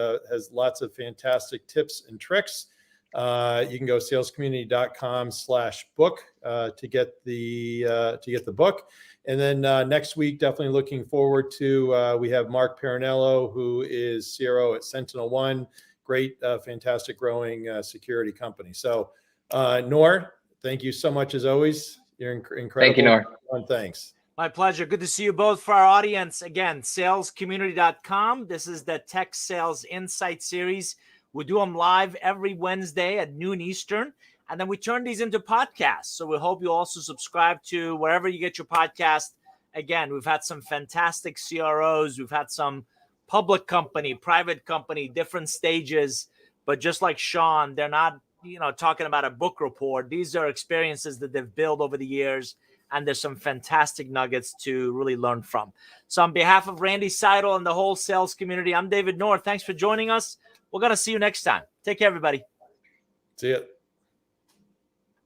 S2: lots of fantastic tips and tricks. You can go salescommunity.com/book to get the book. And then next week, definitely looking forward to, we have Mark Parinello, who is CRO at Sentinel One, great, fantastic growing security company. So Nour, thank you so much as always. You're incredible.
S3: Thank you, Nour.
S2: Thanks.
S1: My pleasure. Good to see you both. For our audience, again, salescommunity.com. This is the Tech Sales Insight series. We do them live every Wednesday at noon Eastern. And then we turn these into podcasts. So we hope you also subscribe to wherever you get your podcast. Again, we've had some fantastic CROs. We've had some public company, private company, different stages. But just like Shawn, they're not, talking about a book report. These are experiences that they've built over the years. And there's some fantastic nuggets to really learn from. So on behalf of Randy Seidel and the whole sales community, I'm David Nour. Thanks for joining us. We're going to see you next time. Take care, everybody.
S2: See you.